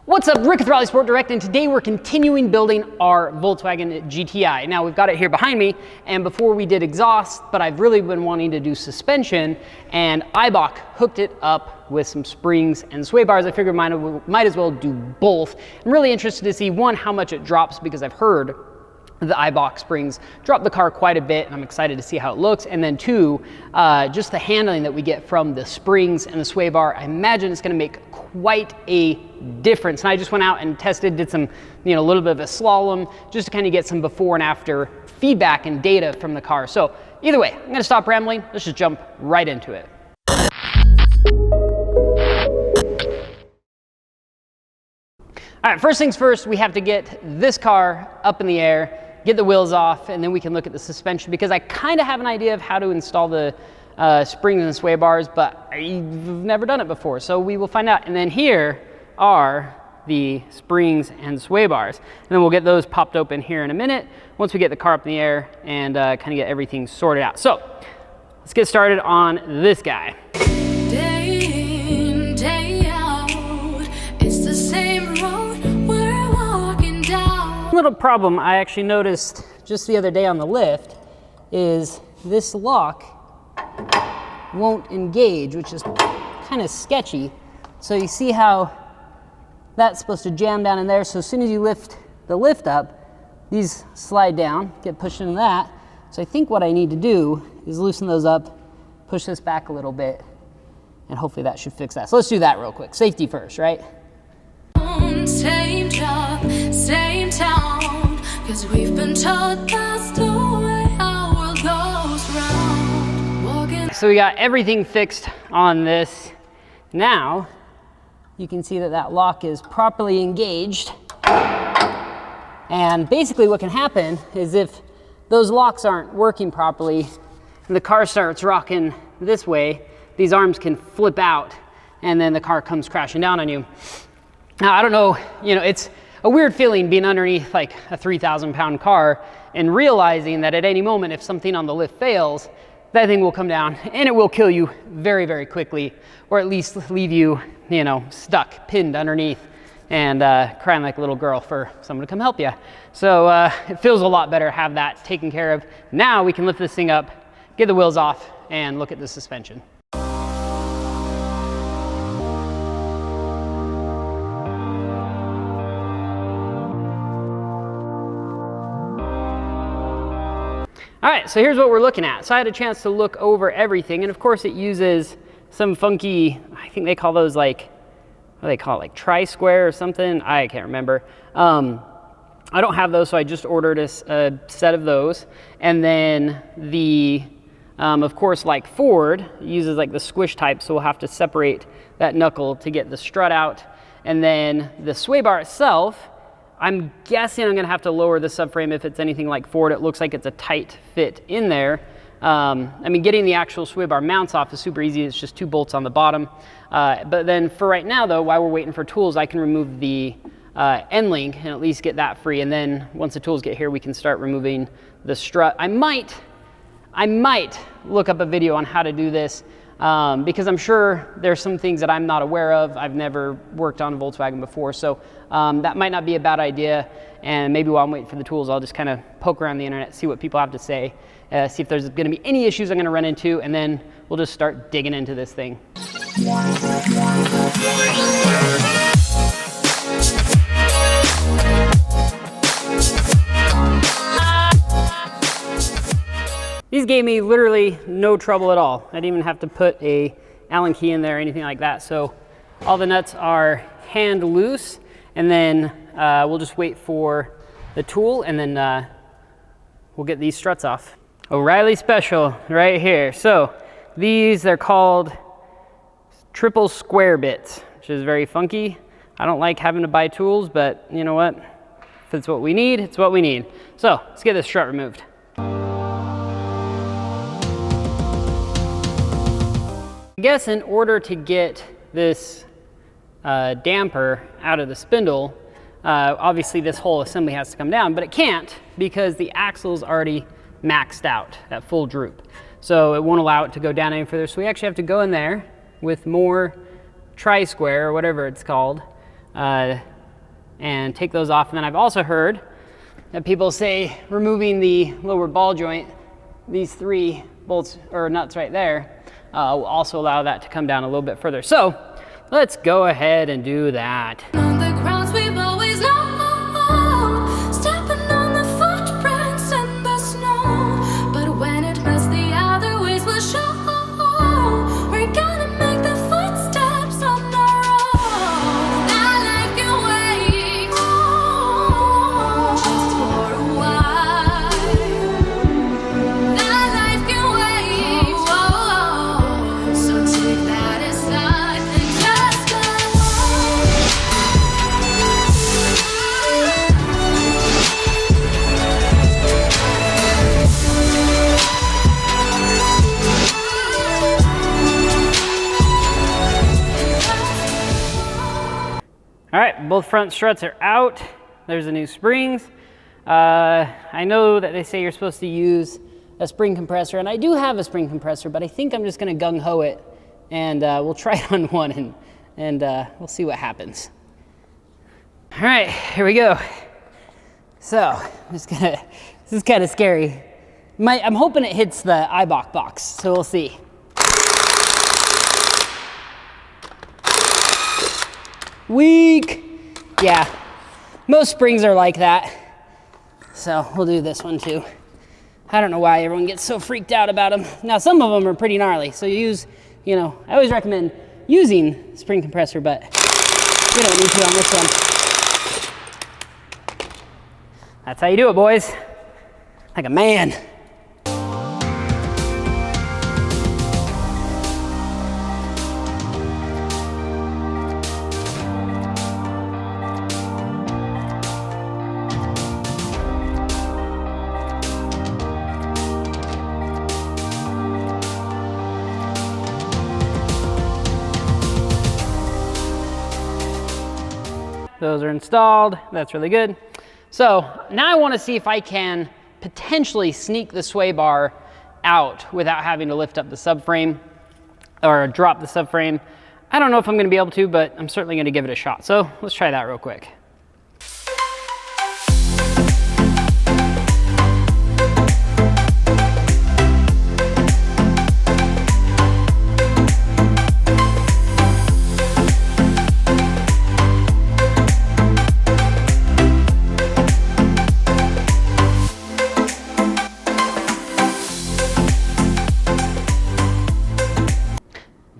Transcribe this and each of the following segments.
What's up, Rick with RallySport Direct, and today we're continuing building our Volkswagen GTI. Now we've got it here behind me, and before we did exhaust, but I've really been wanting to do suspension, and Eibach hooked it up with some springs and sway bars. I figured might as well do both. I'm really interested to see, one, how much it drops, because I've heard the Eibach springs drop the car quite a bit, and I'm excited to see how it looks. And then two, just the handling that we get from the springs and the sway bar. I imagine it's going to make quite a difference. And I just went out and tested, did some, a little bit of a slalom, just to kind of get some before and after feedback and data from the car. So either way, I'm going to stop rambling. Let's just jump right into it. All right, first things first, we have to get this car up in the air, get the wheels off, and then we can look at the suspension, because I kind of have an idea of how to install the springs and sway bars, but I've never done it before, so we will find out. And then here are the springs and sway bars, and then we'll get those popped open here in a minute once we get the car up in the air and kind of get everything sorted out. So let's get started on this guy. Day in, day out, it's the same road we're walking down. Little problem I actually noticed just the other day on the lift is this lock won't engage, which is kind of sketchy. So you see how that's supposed to jam down in there. So as soon as you lift the lift up, these slide down, get pushed into that. So I think what I need to do is loosen those up, push this back a little bit, and hopefully that should fix that. So let's do that real quick. Safety first, right? Same job, same town, 'cause we've been taught that's the way our world goes round. Walking. So we got everything fixed on this. Now you can see that that lock is properly engaged. And basically what can happen is if those locks aren't working properly and the car starts rocking this way, these arms can flip out and then the car comes crashing down on you. Now, I don't know, it's a weird feeling being underneath like a 3,000-pound car and realizing that at any moment, if something on the lift fails, that thing will come down and it will kill you very, very quickly, or at least leave you, stuck, pinned underneath and crying like a little girl for someone to come help you. So it feels a lot better to have that taken care of. Now we can lift this thing up, get the wheels off, and look at the suspension. All right, so here's what we're looking at. So I had a chance to look over everything, and of course it uses some funky, I think they call those what do they call it, like tri-square or something? I can't remember. I don't have those, so I just ordered a set of those. And then of course, like Ford, uses like the squish type, so we'll have to separate that knuckle to get the strut out. And then the sway bar itself, I'm guessing I'm gonna have to lower the subframe if it's anything like Ford. It looks like it's a tight fit in there. Getting the actual sway bar mounts off is super easy. It's just 2 bolts on the bottom. But then for right now though, while we're waiting for tools, I can remove the end link and at least get that free. And then once the tools get here, we can start removing the strut. I might look up a video on how to do this, because I'm sure there's some things that I'm not aware of. I've never worked on a Volkswagen before, so that might not be a bad idea. And maybe while I'm waiting for the tools, I'll just kind of poke around the internet, see what people have to say, see if there's going to be any issues I'm going to run into, and then we'll just start digging into this thing. These gave me literally no trouble at all. I didn't even have to put a Allen key in there or anything like that. So all the nuts are hand loose, and then we'll just wait for the tool, and then we'll get these struts off. O'Reilly special right here. So they're called triple square bits, which is very funky. I don't like having to buy tools, but you know what? If it's what we need, it's what we need. So let's get this strut removed. I guess in order to get this damper out of the spindle, obviously this whole assembly has to come down, but it can't because the axle's already maxed out at full droop. So it won't allow it to go down any further. So we actually have to go in there with more tri-square or whatever it's called, and take those off. And then I've also heard that people say removing the lower ball joint, these 3 bolts or nuts right there, will also allow that to come down a little bit further. So let's go ahead and do that. On the grounds we've always known, stepping on the footprints in the snow. But when it must, the other ways will show. We're gonna make the footsteps on our own. That life can wait, just for a while. That life can wait, so take that aside and just go. All right, both front struts are out. There's the new springs. I know that they say you're supposed to use a spring compressor, and I do have a spring compressor, but I think I'm just gonna gung-ho it, and we'll try it on one, and we'll see what happens. All right, here we go. So, this is kind of scary. I'm hoping it hits the Eibach box, so we'll see. Weak. Yeah, most springs are like that. So we'll do this one too. I don't know why everyone gets so freaked out about them. Now some of them are pretty gnarly, so I always recommend using spring compressor, but you don't need to on this one. That's how you do it, boys. Like a man. Those are installed. That's really good. So now I want to see if I can potentially sneak the sway bar out without having to lift up the subframe or drop the subframe. I don't know if I'm going to be able to, but I'm certainly going to give it a shot. So let's try that real quick.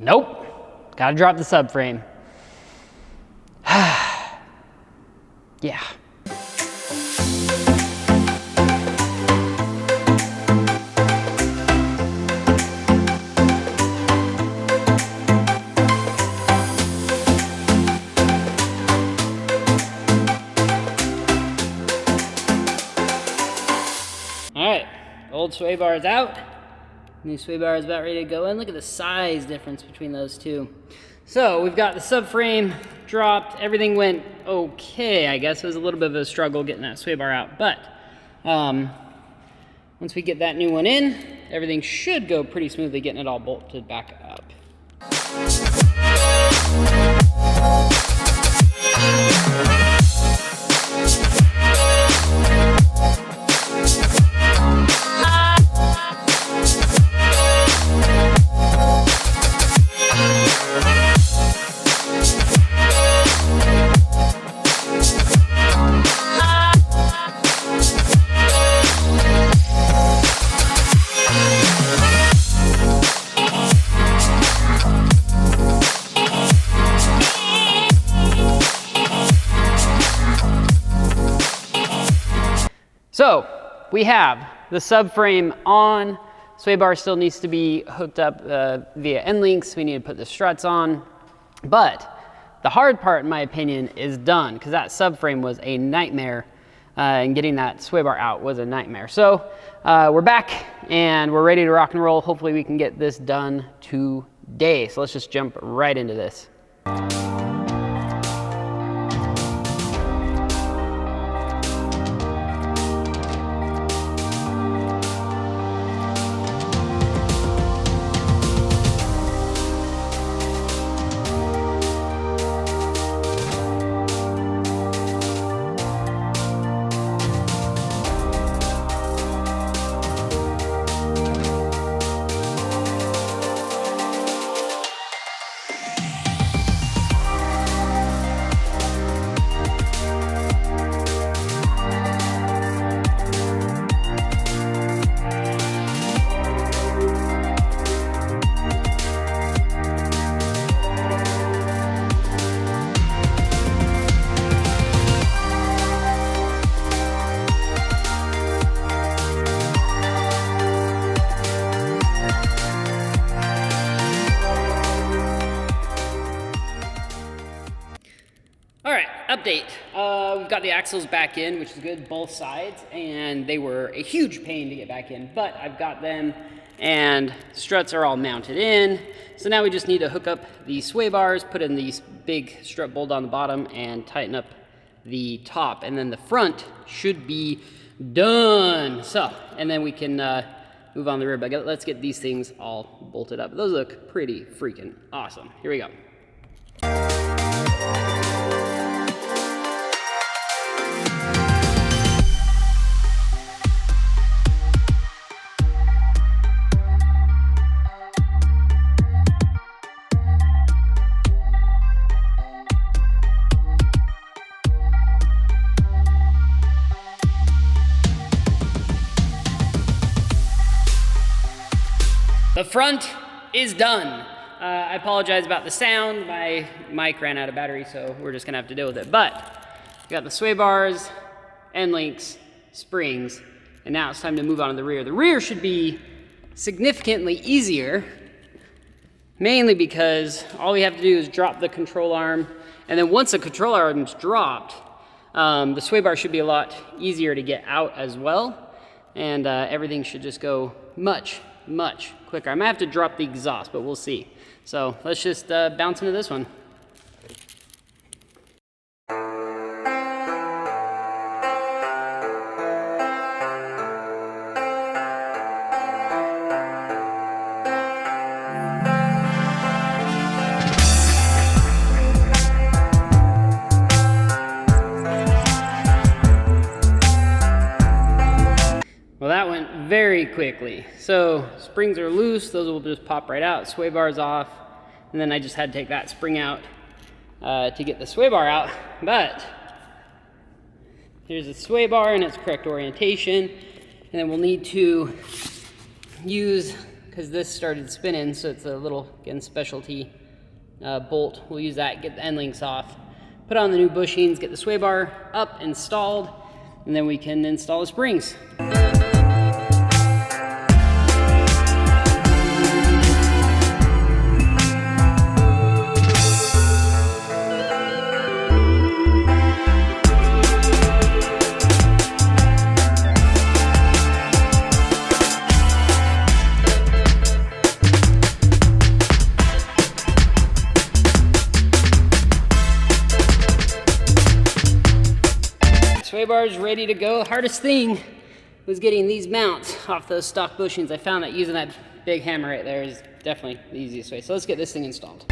Nope, gotta drop the subframe. Yeah. All right, old sway bar is out. New sway bar is about ready to go in. Look at the size difference between those two. So we've got the subframe dropped. Everything went okay, I guess. It was a little bit of a struggle getting that sway bar out. But once we get that new one in, everything should go pretty smoothly getting it all bolted back up. So we have the subframe on. Sway bar still needs to be hooked up via end links. We need to put the struts on. But the hard part, in my opinion, is done because that subframe was a nightmare and getting that sway bar out was a nightmare. So we're back and we're ready to rock and roll. Hopefully we can get this done today. So let's just jump right into this. All right, update. We've got the axles back in, which is good, both sides, and they were a huge pain to get back in, but I've got them, and struts are all mounted in. So now we just need to hook up the sway bars, put in these big strut bolt on the bottom, and tighten up the top, and then the front should be done. So, and then we can move on the rear, but let's get these things all bolted up. Those look pretty freaking awesome. Here we go. The front is done. I apologize about the sound. My mic ran out of battery, so we're just gonna have to deal with it. But we got the sway bars, end links, springs, and now it's time to move on to the rear. The rear should be significantly easier, mainly because all we have to do is drop the control arm, and then once the control arm's dropped, the sway bar should be a lot easier to get out as well, and everything should just go much quicker. I might have to drop the exhaust, but we'll see. So let's just bounce into this one. Well, that went very quickly. So springs are loose, those will just pop right out, sway bars off, and then I just had to take that spring out to get the sway bar out. But here's the sway bar in its correct orientation, and then we'll need to use, because this started spinning, so it's a little, again, specialty bolt. We'll use that, get the end links off, put on the new bushings, get the sway bar up, installed, and then we can install the springs. Sway bars ready to go. Hardest thing was getting these mounts off those stock bushings. I found that using that big hammer right there is definitely the easiest way. So let's get this thing installed.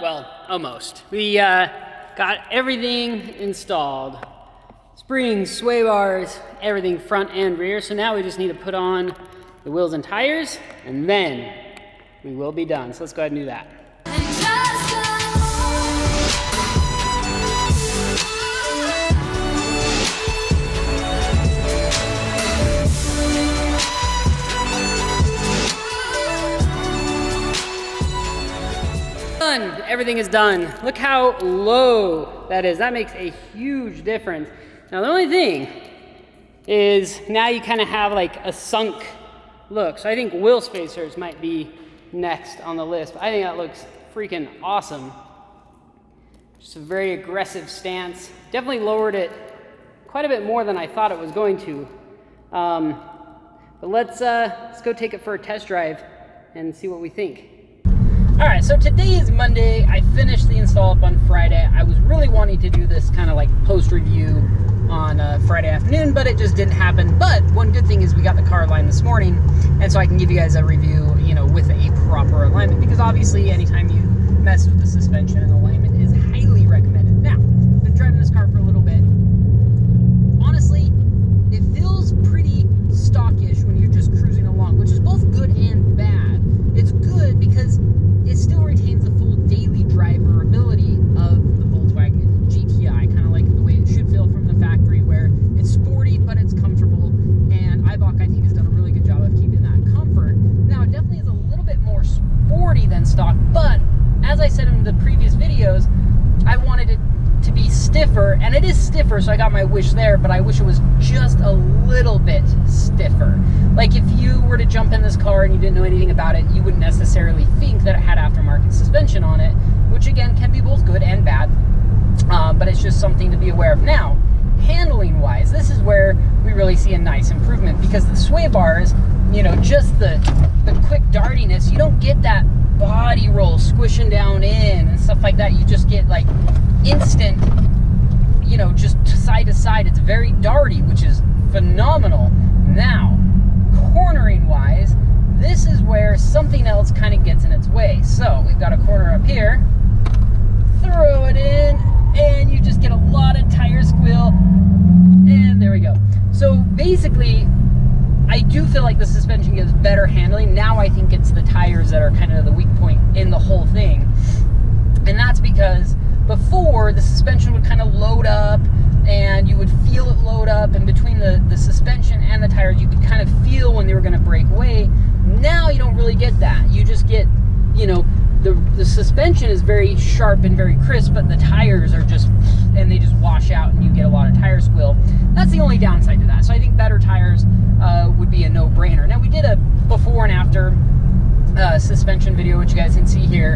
Well, almost. We got everything installed. Springs, sway bars, everything front and rear. So now we just need to put on the wheels and tires, and then we will be done. So let's go ahead and do that. Done. Everything is done. Look how low that is. That makes a huge difference. Now the only thing is now you kind of have like a sunk look. So I think wheel spacers might be next on the list. But I think that looks freaking awesome. Just a very aggressive stance. Definitely lowered it quite a bit more than I thought it was going to. But let's go take it for a test drive and see what we think. All right, so today is Monday. I finished the install up on Friday. I was really wanting to do this kind of like post review on Friday afternoon, but it just didn't happen. But one good thing is we got the car aligned this morning, and so I can give you guys a review, you know, with a proper alignment, because obviously anytime you mess with the suspension and alignment is highly recommended. Now, I've been driving this car for a little bit. Honestly, it feels pretty stockish when you're just cruising along, which is said in the previous videos, I wanted it to be stiffer, and it is stiffer, so I got my wish there, but I wish it was just a little bit stiffer. Like if you were to jump in this car and you didn't know anything about it, you wouldn't necessarily think that it had aftermarket suspension on it, which again can be both good and bad, but it's just something to be aware of. Now, handling wise, this is where we really see a nice improvement, because the Swaybars, you know, just the quick dartiness, you don't get that body roll squishing down in and stuff like that. You just get like instant, you know, just side to side. It's very darty, which is phenomenal. Now, cornering wise, this is where something else kind of gets in its way. So we've got a corner up here, throw it in, and you just get a lot of tire squeal, and there we go. So basically, I do feel like the suspension gives better handling. Now I think it's the tires that are kind of the weak point in the whole thing. And that's because before, the suspension would kind of load up, and you would feel it load up, and between the suspension and the tires, you could kind of feel when they were going to break away. Now you don't really get that. You just get, you know, the suspension is very sharp and very crisp, but the tires are just, and they just wash out, and you get a lot of tire squeal. That's the only downside to that. So I think better tires would be a no-brainer. Now, we did a before and after suspension video, which you guys can see here.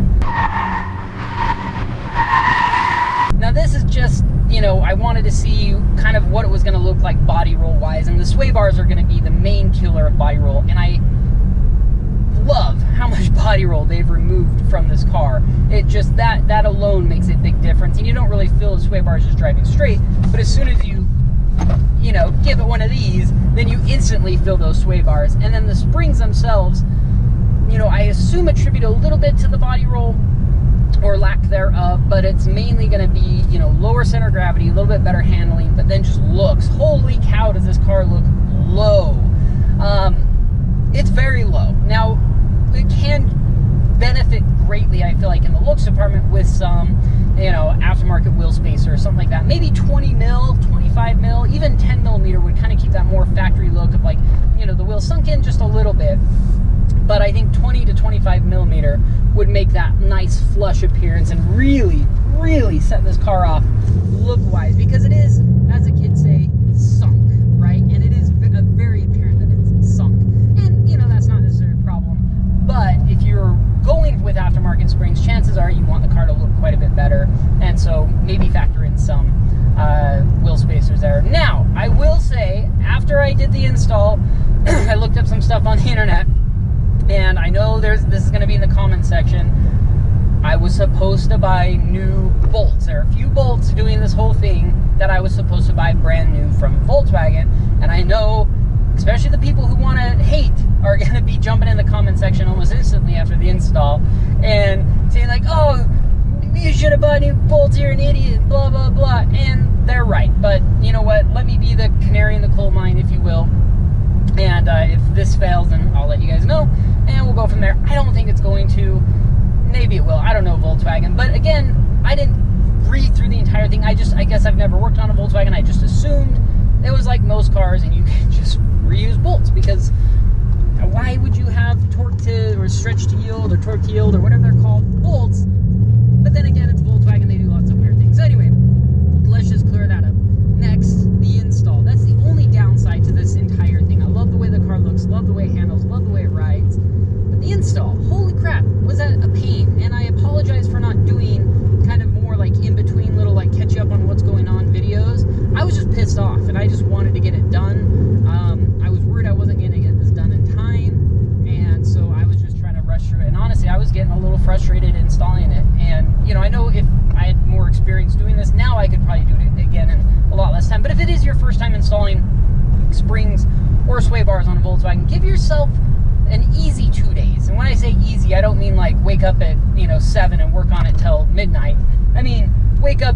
Now, this is just, you know, I wanted to see kind of what it was going to look like body roll wise, and the Swaybars are going to be the main killer of body roll, and I love how much body roll they've removed from this car. It just, that alone makes a big difference, and you don't really feel the Swaybars just driving straight, but as soon as you know, give it one of these, then you instantly feel those Swaybars. And then the springs themselves, you know, I assume attribute a little bit to the body roll or lack thereof, but it's mainly going to be, you know, lower center of gravity, a little bit better handling, but then just looks, holy cow, does this car look low. It's very low. Now, it can benefit greatly, I feel like, in the looks department with some, you know, aftermarket wheel spacer or something like that. Maybe 20 mil, 25 mil, even 10 millimeter would kind of keep that more factory look of, like, you know, the wheel sunk in just a little bit. But I think 20 to 25 millimeter would make that nice flush appearance and really, really set this car off look-wise, because it is, as the kids say, sunk, right? And it is very apparent that it's sunk. And, you know, that's not necessarily a problem. But if you're going with aftermarket springs, chances are you want the car to look quite a bit better. And so maybe factor in some wheel spacers there. Now, I will say, after I did the install, I looked up some stuff on the internet. And I know this is going to be in the comments section. I was supposed to buy new bolts. There are a few bolts doing this whole thing that I was supposed to buy brand new from Volkswagen. And I know, especially the people who want to hate are going to be jumping in the comment section almost instantly after the install and saying like, oh, you should have bought new bolts, you're an idiot, blah, blah, blah. And they're right. But you know what? Let me be the canary in the coal mine, if you will. And if this fails, then I'll let you guys know, and we'll go from there. I don't think it's going to. Maybe it will. I don't know Volkswagen. But again, I didn't read through the entire thing. I guess I've never worked on a Volkswagen. I just assumed it was like most cars, and you can just reuse bolts, because why would you have torque to, or stretch to yield, or torque to yield, or whatever they're called, bolts? But then again, it's Volkswagen. They do lots of weird things. So anyway, let's just clear that up. Next, the install. That's the only downside to this entire thing. I love the way the car looks, love the way it handles, love the way it rides. But the install, holy crap, was that a pain. And I apologize for not doing kind of more like in between little like catch you up on what's going on videos. I was just pissed off, and I just wanted to get it done. I was worried I wasn't going to get this done in time, and so I was just trying to rush through it. And honestly, I was getting a little frustrated installing it. And you know, I know if I had more experience doing this, now I could probably do it again in a lot less time. But if it is your first time installing springs or sway bars on a Volkswagen, give yourself an easy 2 days. And when I say easy, I don't mean like wake up at, you know, 7 and work on it till midnight. I mean, wake up,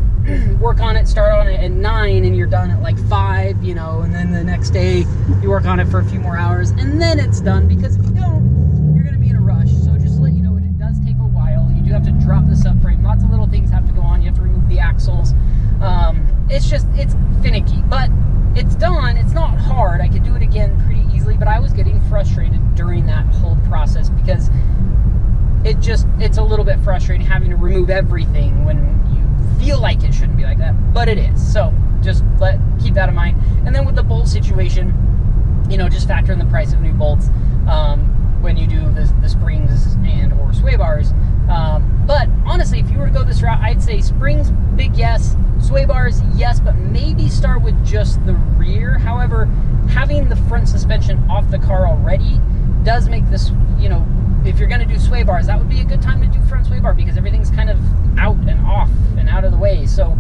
work on it, start on it at 9, and you're done at like 5, you know, and then the next day you work on it for a few more hours, and then it's done. Because if you don't, you're going to be in a rush. So just to let you know, it does take a while. You do have to drop the subframe. Lots of little things have to go on. You have to remove the axles. It's finicky, but it's done. It's not hard. I could do it again pretty easily, but I was getting frustrated during that whole process, because it's a little bit frustrating having to remove everything when you feel like it shouldn't be like that, but it is. So just keep that in mind. And then with the bolt situation, you know, just factor in the price of new bolts when you do the springs and or sway bars. But honestly, if you were to go this route, I'd say springs, big yes, sway bars, yes, but maybe start with just the rear. However, having the front suspension off the car already does make this, you know, if you're going to do sway bars, that would be a good time to do front sway bar because everything's kind of out and off and out of the way. So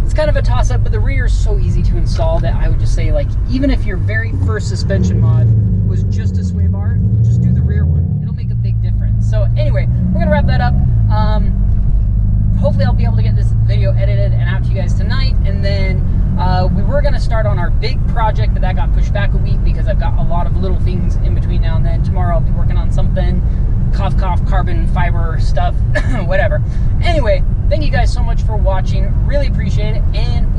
it's kind of a toss-up, but the rear is so easy to install that I would just say, like, even if your very first suspension mod was just a sway bar, just do the rear one. It'll make a big difference. So anyway, we're going to wrap that up. Hopefully I'll be able to get this video edited and out to you guys tonight, and then we were going to start on our big project, but that got pushed back a week because I've got a lot of little things in between now and then. Tomorrow I'll be working on something, cough, carbon fiber stuff, whatever. Anyway, thank you guys so much for watching. Really appreciate it, and